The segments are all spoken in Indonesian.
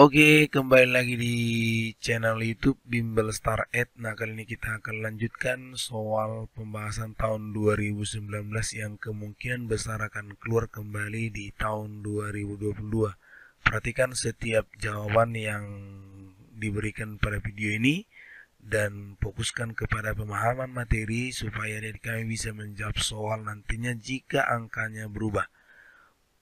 Oke, kembali lagi di channel YouTube Bimbel Star Ed. Nah, kali ini kita akan lanjutkan soal pembahasan tahun 2019 yang kemungkinan besar akan keluar kembali di tahun 2022. Perhatikan setiap jawaban yang diberikan pada video ini dan fokuskan kepada pemahaman materi supaya adik kami bisa menjawab soal nantinya jika angkanya berubah.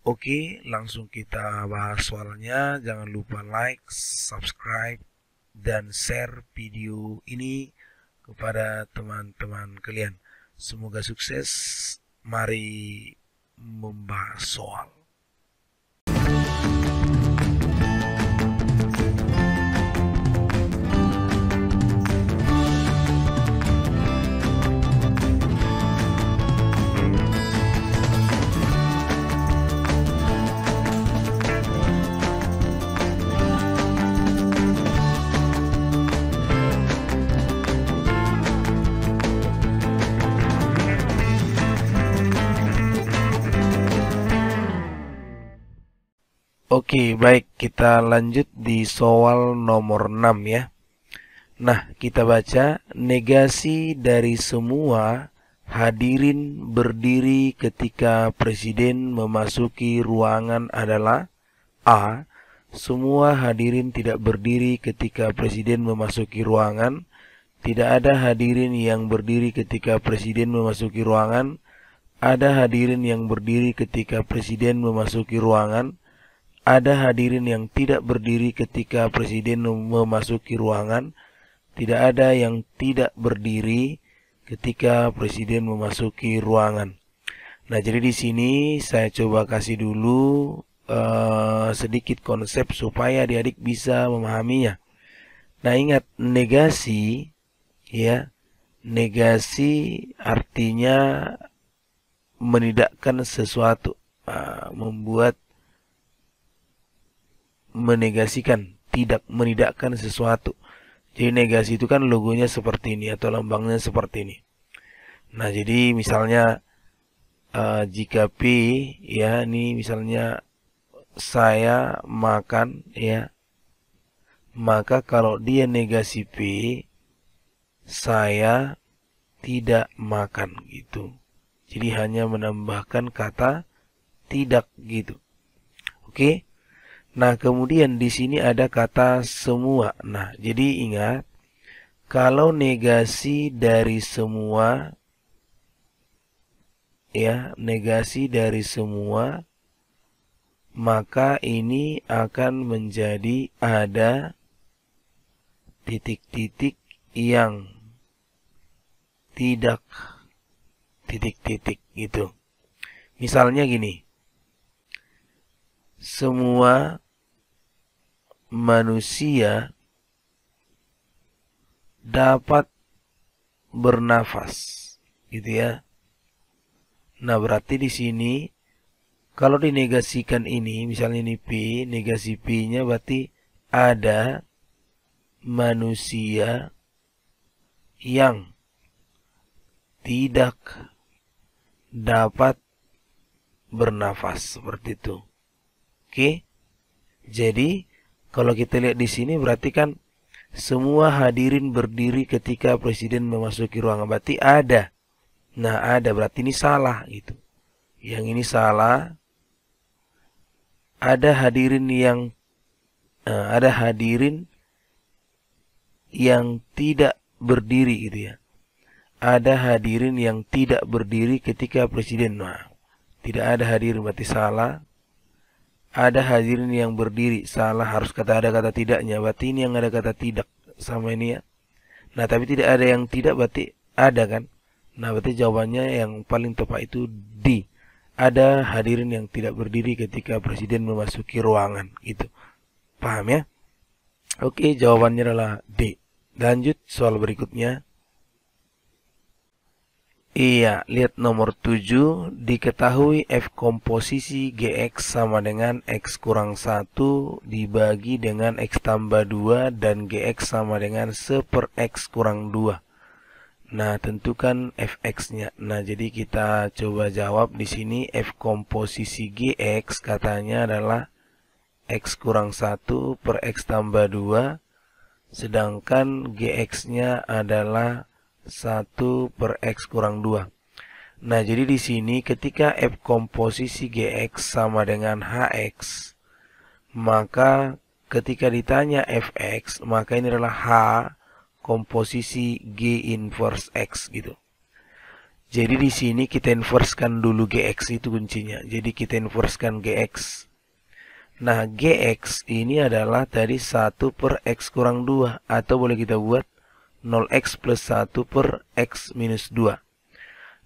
Oke, langsung kita bahas soalnya. Jangan lupa like, subscribe, dan share video ini kepada teman-teman kalian. Semoga sukses. Mari membahas soal. Oke, baik, kita lanjut di soal nomor 6 ya. Nah, kita baca negasi dari semua hadirin berdiri ketika presiden memasuki ruangan adalah A. Semua hadirin tidak berdiri ketika presiden memasuki ruangan. Tidak ada hadirin yang berdiri ketika presiden memasuki ruangan. Ada hadirin yang berdiri ketika presiden memasuki ruangan. Ada hadirin yang tidak berdiri ketika presiden memasuki ruangan. Tidak ada yang tidak berdiri ketika presiden memasuki ruangan. Nah, jadi di sini saya coba kasih dulu sedikit konsep supaya adik-adik bisa memahaminya. Nah, ingat negasi ya. Negasi artinya menidakkan sesuatu, menegasikan, tidak menidakkan sesuatu. Jadi negasi itu kan logonya seperti ini atau lambangnya seperti ini. Nah, jadi misalnya jika P ya, ini misalnya saya makan ya, maka kalau dia negasi P, saya tidak makan gitu. Jadi hanya menambahkan kata tidak gitu. Oke? Nah, kemudian di sini ada kata semua. Nah, jadi ingat, kalau negasi dari semua, ya, negasi dari semua, maka ini akan menjadi ada titik-titik yang tidak titik-titik gitu. Misalnya gini. Semua manusia dapat bernafas, gitu ya. Nah, berarti di sini kalau dinegasikan ini, misalnya ini P, negasi P-nya berarti ada manusia yang tidak dapat bernafas, seperti itu. Oke, jadi kalau kita lihat di sini berarti kan semua hadirin berdiri ketika presiden memasuki ruangan, berarti ada. Nah, ada berarti ini salah gitu. Yang ini salah. Ada hadirin yang tidak berdiri gitu ya. Ada hadirin yang tidak berdiri ketika presiden. Nah, tidak ada hadirin berarti salah. Ada hadirin yang berdiri, salah, harus ada kata tidaknya. Berarti ini yang ada kata tidak sama ini ya. Nah, tapi tidak ada yang tidak berarti ada kan. Nah, berarti jawabannya yang paling tepat itu D. Ada hadirin yang tidak berdiri ketika presiden memasuki ruangan gitu. Paham ya? Oke, jawabannya adalah D. Lanjut soal berikutnya. Iya, lihat nomor 7. Diketahui F komposisi Gx sama dengan X kurang 1 dibagi dengan X tambah 2 dan Gx sama dengan 1/X kurang 2. Nah, tentukan Fx-nya. Nah, jadi kita coba jawab di sini F komposisi Gx katanya adalah X kurang 1 per X tambah 2. Sedangkan GX-nya adalah 1 per X kurang 2. Nah, jadi di sini ketika F komposisi GX sama dengan HX, maka ketika ditanya Fx, maka ini adalah H komposisi G inverse X gitu. Jadi di sini kita inverskan dulu GX, itu kuncinya. Jadi kita inverskan GX. Nah, GX ini adalah tadi 1 per X kurang 2. Atau boleh kita buat 0X plus 1 per X minus 2.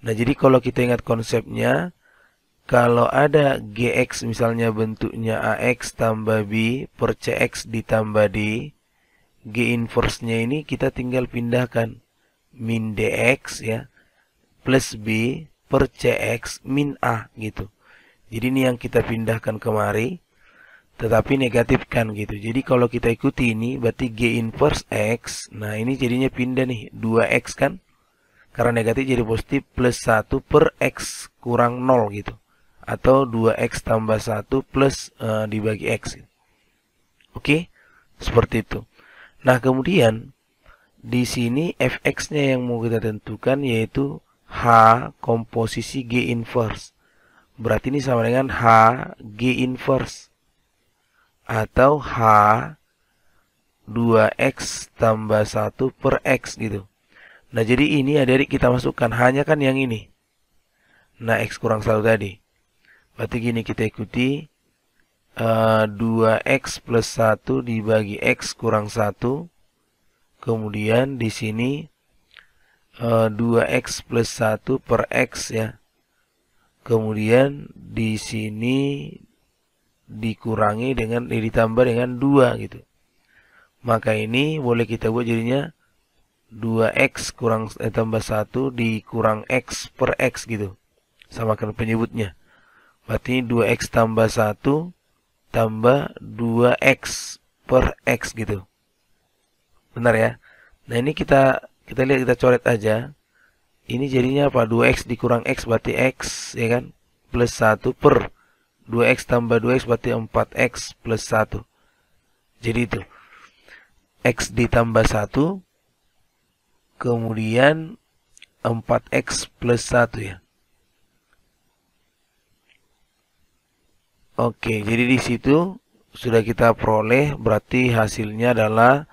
Nah, jadi kalau kita ingat konsepnya, kalau ada GX misalnya bentuknya AX tambah B per CX ditambah D, G inverse-nya ini kita tinggal pindahkan. Min DX ya, plus B per CX min A gitu. Jadi ini yang kita pindahkan kemari, tetapi negatifkan gitu. Jadi kalau kita ikuti ini, berarti G inverse X, nah ini jadinya pindah nih, 2X kan? Karena negatif jadi positif, plus 1 per X kurang 0 gitu. Atau 2X tambah 1 plus dibagi X. Oke, seperti itu. Nah, kemudian di sini Fx-nya yang mau kita tentukan yaitu H komposisi G inverse. Berarti ini sama dengan H G inverse. Atau H 2X tambah 1 per X gitu. Nah, jadi ini adik-adik kita masukkan hanya kan yang ini. Nah, X kurang 1 tadi. Berarti gini kita ikuti. 2X plus 1 dibagi X kurang 1. Kemudian di sini 2X plus 1 per X ya. Kemudian di sini dikurangi dengan ditambah dengan 2 gitu. Maka ini boleh kita buat jadinya 2X kurang tambah 1 dikurang X per X gitu. Samakan penyebutnya. Berarti 2X tambah 1 tambah 2X per X gitu. Benar ya? Nah, ini kita lihat, kita coret aja. Ini jadinya apa? 2X dikurang X berarti X ya kan? Plus 1 per 2X tambah 2X berarti 4X plus 1. Jadi itu. X ditambah 1. Kemudian 4X plus 1 ya. Oke, jadi di situ sudah kita peroleh, berarti hasilnya adalah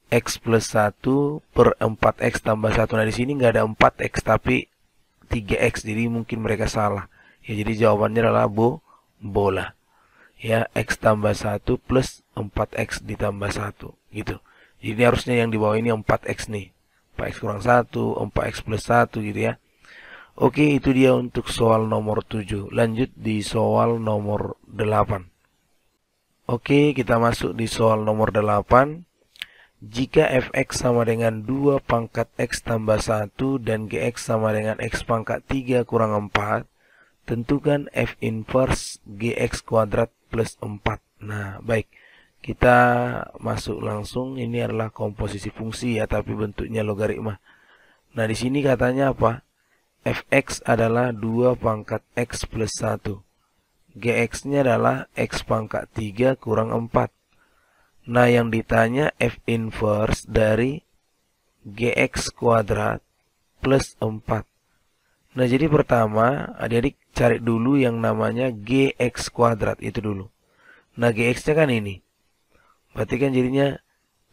X plus 1 per 4X tambah 1. Nah, di sini nggak ada 4X tapi 3X, jadi mungkin mereka salah. Ya, jadi jawabannya adalah bola. Ya, X tambah 1 plus 4X ditambah 1 gitu. Jadi harusnya yang di bawah ini 4X nih. 4X kurang 1, 4X plus 1 gitu ya. Oke, itu dia untuk soal nomor 7. Lanjut di soal nomor 8. Oke, kita masuk di soal nomor 8. Jika Fx sama dengan 2 pangkat X tambah 1 dan Gx sama dengan X pangkat 3 kurang 4, tentukan F inverse Gx kuadrat plus 4. Nah, baik. Kita masuk langsung, ini adalah komposisi fungsi ya, tapi bentuknya logaritma. Nah, di sini katanya apa? Fx adalah 2 pangkat X plus 1. Gx-nya adalah X pangkat 3 kurang 4. Nah, yang ditanya F inverse dari Gx kuadrat plus 4. Nah, jadi pertama, adik-adik cari dulu yang namanya Gx kuadrat, itu dulu. Nah, Gx-nya kan ini. Berarti kan jadinya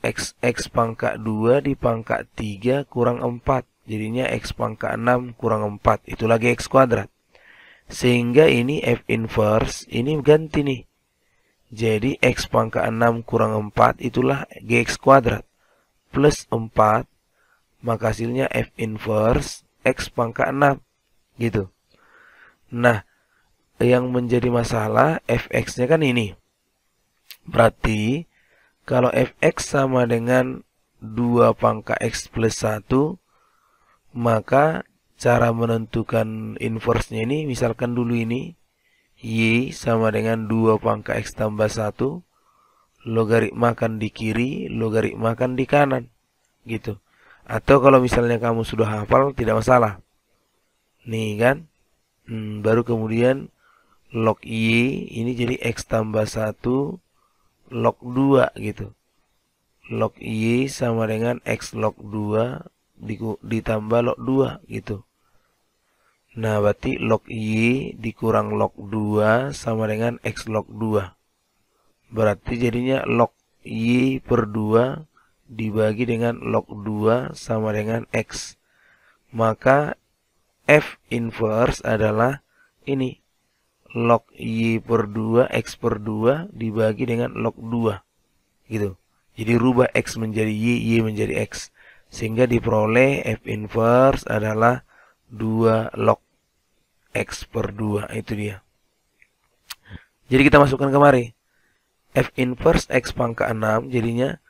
X pangkat 2 di pangkat 3 kurang 4. Jadinya X pangkat 6 kurang 4. Itulah Gx kuadrat. Sehingga ini F inverse, ini ganti nih. Jadi X pangkat 6 kurang 4 itulah Gx kuadrat. Plus 4, maka hasilnya F inverse X pangkat 6. Gitu. Nah, yang menjadi masalah Fx-nya kan ini. Berarti kalau Fx sama dengan 2 pangkat X plus 1, maka cara menentukan inverse-nya ini, misalkan dulu ini, Y sama dengan 2 pangkat X tambah 1, logaritmakan di kiri, logaritmakan di kanan. Gitu. Atau kalau misalnya kamu sudah hafal, tidak masalah. Nih kan, baru kemudian log Y, ini jadi X tambah 1, log 2 gitu. Log Y sama dengan X log 2 ditambah log 2 gitu. Nah, berarti log Y dikurang log 2 sama dengan X log 2. Berarti jadinya log Y per 2 dibagi dengan log 2 sama dengan X. Maka F inverse adalah ini. Log Y per 2, X per 2 dibagi dengan log 2. Gitu. Jadi rubah X menjadi Y menjadi X. Sehingga diperoleh F inverse adalah 2 log X per 2. Itu dia. Jadi kita masukkan kemari. F inverse X pangkat 6 jadinya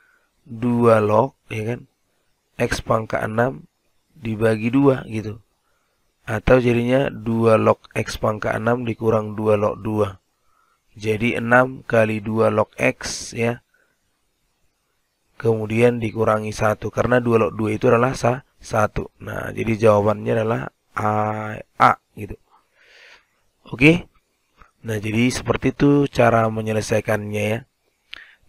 2 log, ya kan? X pangkat 6 dibagi 2 gitu. Atau jadinya 2 log X pangkat 6 dikurang 2 log 2. Jadi 6 kali 2 log X ya. Kemudian dikurangi 1. Karena 2 log 2 itu adalah 1. Nah, jadi jawabannya adalah A gitu. Oke. Nah, jadi seperti itu cara menyelesaikannya ya.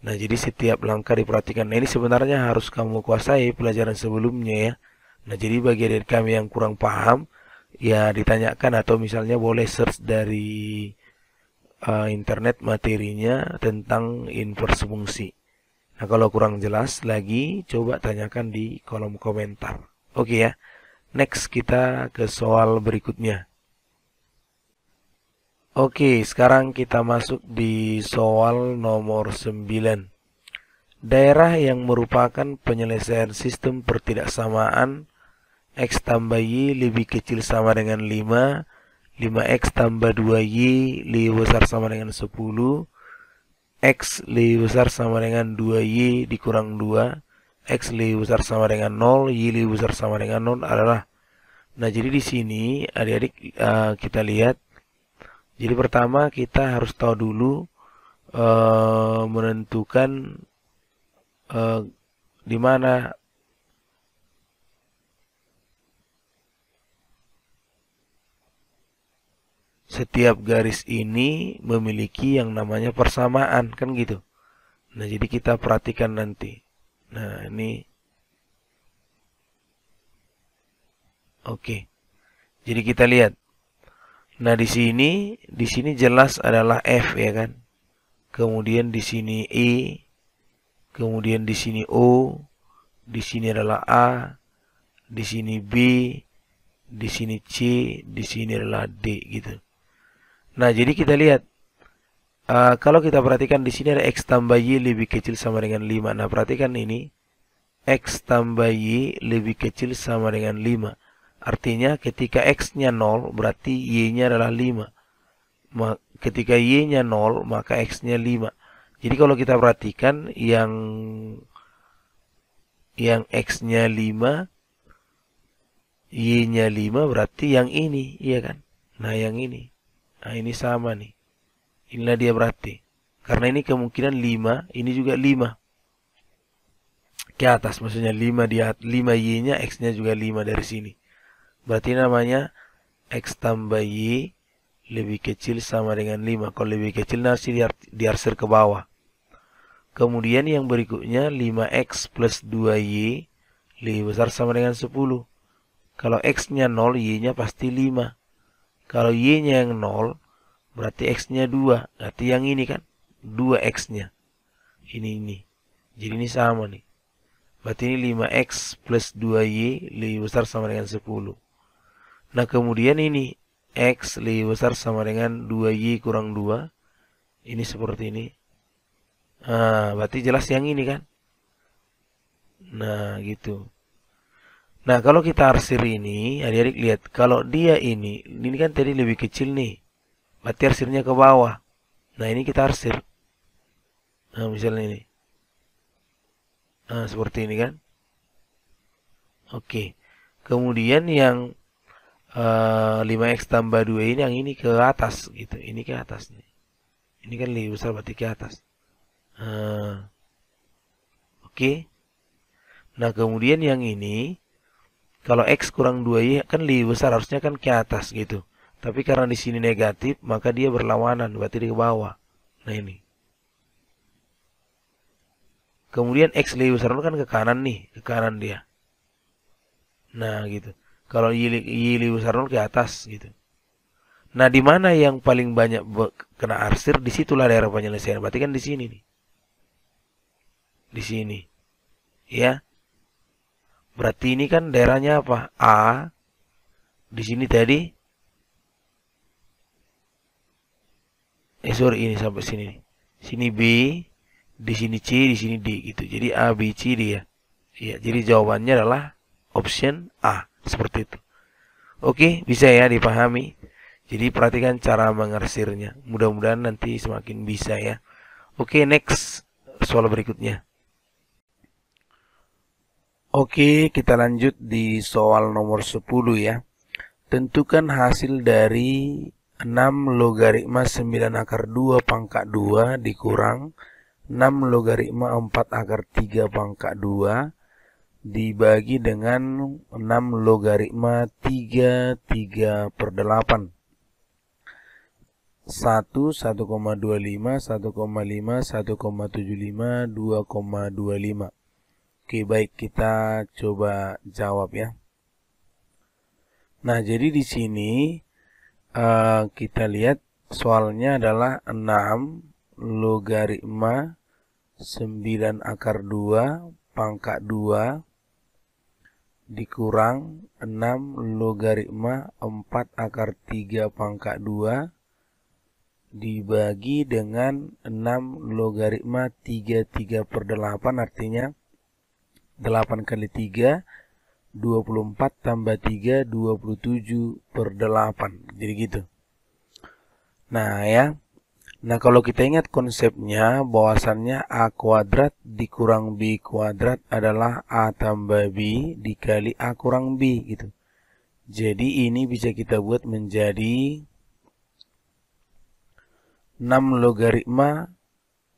Nah, jadi setiap langkah diperhatikan. Nah, ini sebenarnya harus kamu kuasai pelajaran sebelumnya ya. Nah, jadi bagi adik kami yang kurang paham, ya ditanyakan atau misalnya boleh search dari internet materinya tentang inverse fungsi. Nah, kalau kurang jelas lagi, coba tanyakan di kolom komentar. Oke ya. Next, kita ke soal berikutnya. Oke, sekarang kita masuk di soal nomor 9. Daerah yang merupakan penyelesaian sistem pertidaksamaan X tambah Y lebih kecil sama dengan 5, 5X tambah 2Y lebih besar sama dengan 10, X lebih besar sama dengan 2Y dikurang 2, X lebih besar sama dengan 0, Y lebih besar sama dengan 0 adalah. Nah, jadi di sini adik-adik kita lihat. Jadi pertama kita harus tahu dulu menentukan di mana setiap garis ini memiliki yang namanya persamaan, kan gitu. Nah, jadi kita perhatikan nanti. Nah, ini oke. Jadi kita lihat. Nah, di sini jelas adalah F ya kan. Kemudian di sini E, kemudian di sini O, di sini adalah A, di sini B, di sini C, di sini adalah D gitu. Nah, jadi kita lihat kalau kita perhatikan di sini ada X tambah Y lebih kecil sama dengan 5. Nah, perhatikan ini X tambah Y lebih kecil sama dengan 5. Artinya ketika X-nya 0 berarti Y-nya adalah 5. Ketika Y-nya 0 maka X-nya 5. Jadi kalau kita perhatikan yang X-nya 5, Y-nya 5 berarti yang ini, iya kan? Nah, yang ini. Nah, ini sama nih. Inilah dia berarti. Karena ini kemungkinan 5, ini juga 5. Ke atas maksudnya 5 Y-nya, X-nya juga 5 dari sini. Berarti namanya X tambah Y lebih kecil sama dengan 5. Kalau lebih kecil nanti diarsir ke bawah. Kemudian yang berikutnya 5X plus 2Y lebih besar sama dengan 10. Kalau X-nya 0, Y-nya pasti 5. Kalau Y-nya yang 0, berarti X-nya 2. Berarti yang ini kan 2X-nya. Ini. Jadi ini sama nih. Berarti ini 5X plus 2Y lebih besar sama dengan 10. Nah, kemudian ini X lebih besar sama dengan 2Y kurang 2. Ini seperti ini. Nah, berarti jelas yang ini kan. Nah, gitu. Nah, kalau kita arsir ini, adik-adik lihat. Kalau dia ini kan tadi lebih kecil nih. Berarti arsirnya ke bawah. Nah, ini kita arsir. Nah, misalnya ini. Nah, seperti ini kan. Oke. Kemudian yang 5X tambah 2 ini yang ini ke atas gitu. Ini ke atas nih. Ini kan lebih besar berarti ke atas. Oke. Nah, kemudian yang ini kalau X kurang 2Y kan lebih besar, harusnya kan ke atas gitu. Tapi karena di sini negatif, maka dia berlawanan, berarti di bawah. Nah, ini. Kemudian X lebih besar 0 kan ke kanan nih, ke kanan dia. Nah gitu. Kalau Y lebih besar 0 ke atas gitu. Nah di mana yang paling banyak kena arsir, disitulah daerah penyelesaian. Berarti kan di sini nih. Di sini. Ya. Berarti ini kan daerahnya apa? A. Di sini tadi. Sorry, ini sampai sini nih. Sini B. Di sini C, di sini D gitu. Jadi A, B, C, D ya. Ya, jadi jawabannya adalah option A. Seperti itu. Oke, bisa ya dipahami. Jadi perhatikan cara mengarsirnya. Mudah-mudahan nanti semakin bisa ya. Oke, next. Soal berikutnya. Oke, kita lanjut di soal nomor 10 ya. Tentukan hasil dari 6 logaritma 9 akar 2 pangkat 2 dikurang 6 logaritma 4 akar 3 pangkat 2 dibagi dengan 6 logaritma 3 per 8. 1, 1,25, 1,5, 1,75, 2,25. Oke, baik, kita coba jawab ya. Nah, jadi di sini kita lihat soalnya adalah 6 logaritma 9 akar 2 pangkat 2 dikurang 6 logaritma 4 akar 3 pangkat 2 dibagi dengan 6 logaritma 3 per 8, artinya 8 kali 3, 24 tambah 3, 27 per 8. Jadi gitu. Nah ya. Nah, kalau kita ingat konsepnya, bahwasannya A kuadrat dikurang B kuadrat adalah A tambah B dikali A kurang B gitu. Jadi ini bisa kita buat menjadi 6 logaritma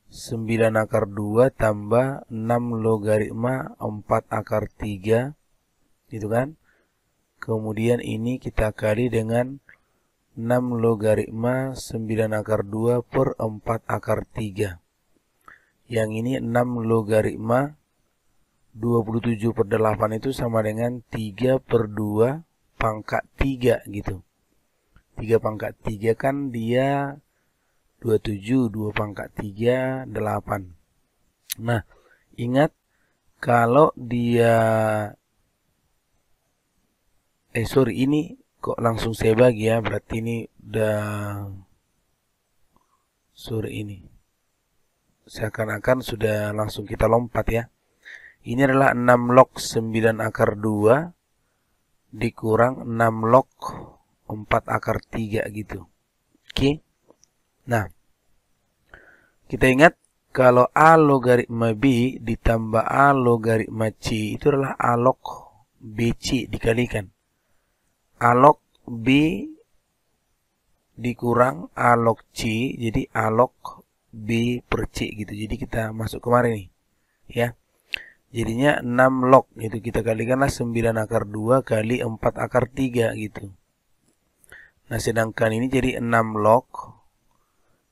9 akar 2 tambah 6 logaritma 4 akar 3 gitu kan. Kemudian ini kita kali dengan 6 logaritma 9 akar 2 per 4 akar 3. Yang ini 6 logaritma 27 per 8 itu sama dengan 3 per 2 pangkat 3 gitu. 3 pangkat 3 kan dia 27, 2 pangkat 3, 8. Nah, ingat kalau dia ini kok langsung saya bagi ya, berarti ini udah ini seakan-akan sudah langsung kita lompat ya. Ini adalah 6 log 9 akar 2 dikurang 6 log 4 akar 3 gitu. Oke. Nah, kita ingat kalau A logaritma B ditambah A logaritma C itu adalah A log BC dikalikan A log B dikurang A log C, jadi A log B per C gitu. Jadi kita masuk kemarin nih ya. Jadinya 6 log itu kita kalikanlah 9 akar 2 kali 4 akar 3 gitu. Nah, sedangkan ini jadi 6 log.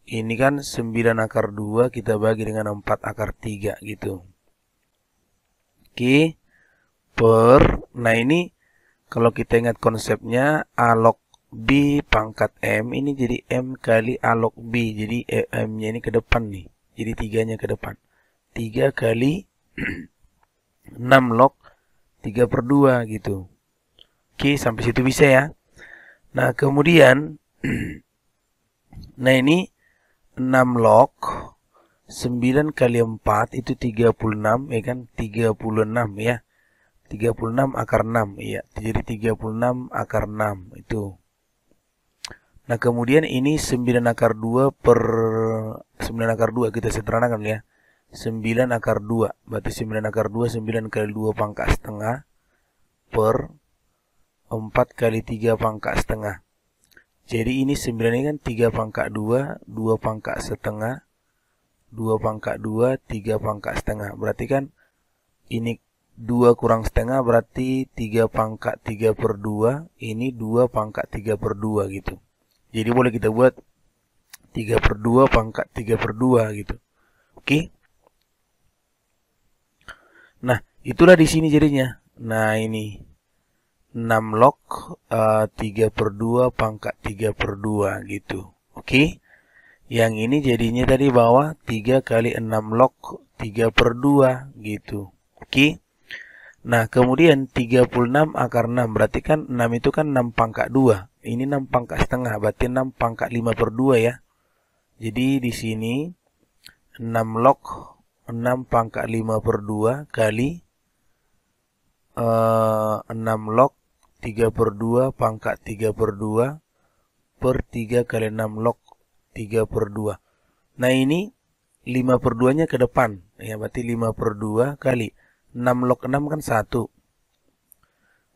Ini kan 9 akar 2 kita bagi dengan 4 akar 3 gitu. Oke. Nah ini kalau kita ingat konsepnya A log B pangkat M ini jadi M kali A log B. Jadi M-nya ini ke depan nih. Jadi 3-nya ke depan. 3 kali 6 log 3 per 2 gitu. Oke, sampai situ bisa ya. Nah, kemudian nah ini 6 log 9 kali 4 itu 36 ya kan? 36 ya. 36 akar 6 ya. Jadi 36 akar 6 itu. Nah, kemudian ini 9 akar 2 per 9 akar 2 kita sederhanakan ya. 9 akar 2. Berarti 9 akar 2 9 kali 2 pangkat setengah per 4 kali 3 pangkat setengah. Jadi ini 9 ini kan 3 pangkat 2, 2 pangkat setengah, 2 pangkat 2, 3 pangkat setengah. Berarti kan ini 2 kurang setengah berarti 3 pangkat 3 per 2. Ini 2 pangkat 3 per 2 gitu. Jadi boleh kita buat 3 per 2 pangkat 3 per 2 gitu. Oke. Nah, itulah di sini jadinya. Nah, ini 6 log 3/2 pangkat 3/2 gitu. Oke. Yang ini jadinya tadi bawah 3 kali 6 log 3/2 gitu. Oke. Nah, kemudian 36 akar 6. Berarti kan 6 itu kan 6 pangkat 2. Ini 6 pangkat setengah. Berarti 6 pangkat 5/2 ya. Jadi di sini 6 log 6 pangkat 5/2 kali 6 log 3/2 pangkat 3/2 per 3 kali 6 log 3/2. Nah, ini 5/2-nya ke depan. Ya, berarti 5/2 kali 6 log 6 kan 1.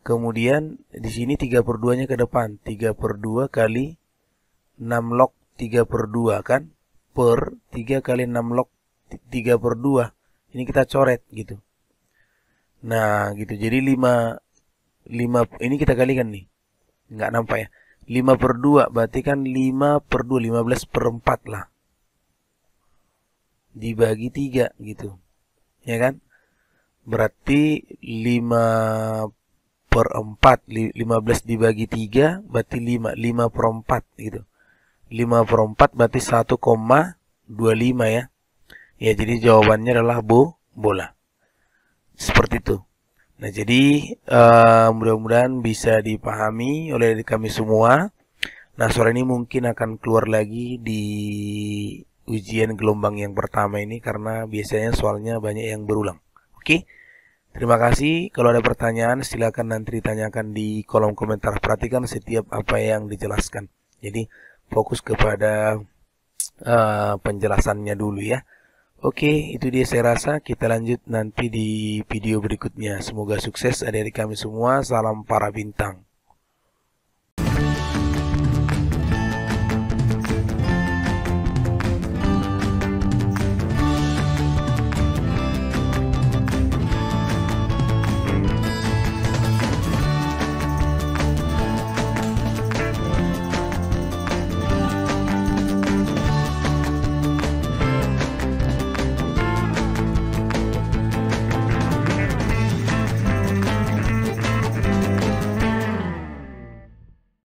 Kemudian di sini 3/2-nya ke depan. 3/2 kali 6 log 3/2 kan. Per 3 kali 6 log 3/2. Ini kita coret gitu. Nah, gitu. Jadi 5 ini kita kalikan nih. Nggak nampak ya. 5/2 berarti kan 5/2, 15/4 lah. Dibagi 3 gitu. Ya kan? Berarti 5/4. 15 dibagi 3 berarti 5/4 gitu. 5/4 berarti 1,25 ya. Ya, jadi jawabannya adalah bola. Seperti itu. Nah, jadi mudah-mudahan bisa dipahami oleh kami semua. Nah, sore ini mungkin akan keluar lagi di ujian gelombang yang pertama ini karena biasanya soalnya banyak yang berulang. Oke? Terima kasih. Kalau ada pertanyaan silakan nanti ditanyakan di kolom komentar. Perhatikan setiap apa yang dijelaskan. Jadi fokus kepada penjelasannya dulu ya. Oke, itu dia saya rasa. Kita lanjut nanti di video berikutnya. Semoga sukses adik-adik kami semua. Salam para bintang.